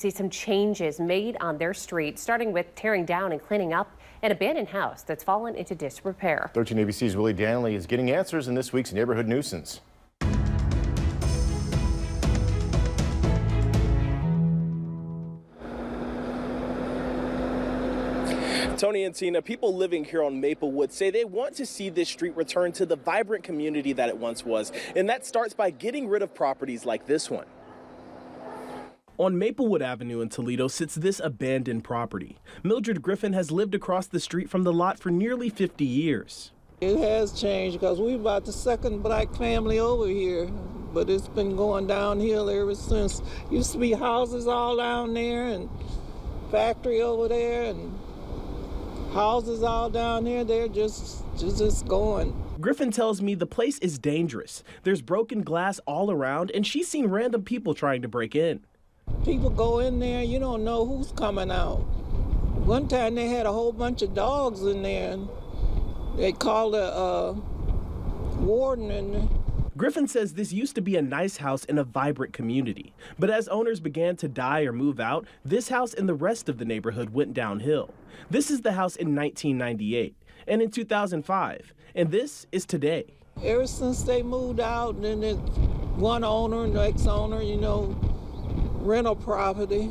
See some changes made on their street, starting with tearing down and cleaning up an abandoned house that's fallen into disrepair. 13 ABC's Willie Danley is getting answers in this week's Neighborhood Nuisance. Tony and Tina, people living here on Maplewood say they want to see this street return to the vibrant community that it once was, and that starts by getting rid of properties like this one. On Maplewood Avenue in Toledo sits this abandoned property. Mildred Griffin has lived across the street from the lot for nearly 50 years. It has changed because we're about the second black family over here, but it's been going downhill ever since. Used to be houses all down there and factory over there and houses all down here. They're just going. Griffin tells me the place is dangerous. There's broken glass all around, and she's seen random people trying to break in. People go in there, you don't know who's coming out. One time they had a whole bunch of dogs in there, and they called a warden in there. Griffin says this used to be a nice house in a vibrant community. But as owners began to die or move out, this house and the rest of the neighborhood went downhill. This is the house in 1998 and in 2005, and this is today. Ever since they moved out, and then one owner and the ex-owner, rental property.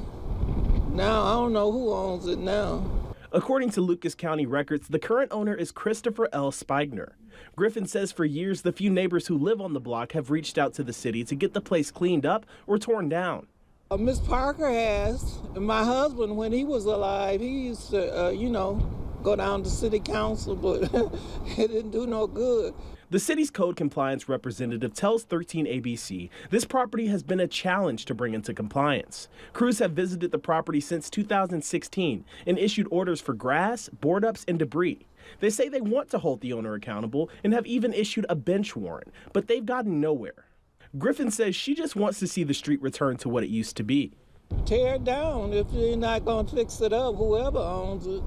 Now I don't know who owns it now. According to Lucas County records, the current owner is Christopher L. Spigner. Griffin says for years, the few neighbors who live on the block have reached out to the city to get the place cleaned up or torn down. Miss Parker has, and my husband, when he was alive, he used to, go down to city council, but it didn't do no good. The city's code compliance representative tells 13 ABC this property has been a challenge to bring into compliance. Crews have visited the property since 2016 and issued orders for grass, board ups, and debris. They say they want to hold the owner accountable and have even issued a bench warrant, but they've gotten nowhere. Griffin says she just wants to see the street return to what it used to be. Tear it down. If you're not going to fix it up, whoever owns it,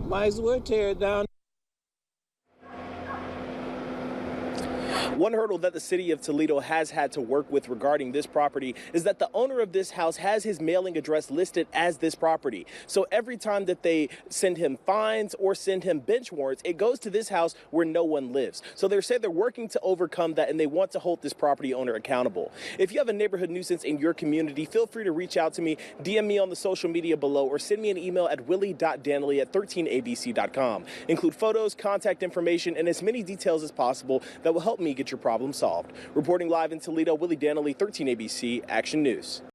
might as well tear it down. One hurdle that the city of Toledo has had to work with regarding this property is that the owner of this house has his mailing address listed as this property. So every time that they send him fines or send him bench warrants, it goes to this house where no one lives. So they say they're working to overcome that, and they want to hold this property owner accountable. If you have a neighborhood nuisance in your community, feel free to reach out to me, DM me on the social media below, or send me an email at willie.danley@13abc.com. Include photos, contact information, and as many details as possible that will help me get your problem solved. Reporting live in Toledo, Willie Danley, 13 ABC Action News.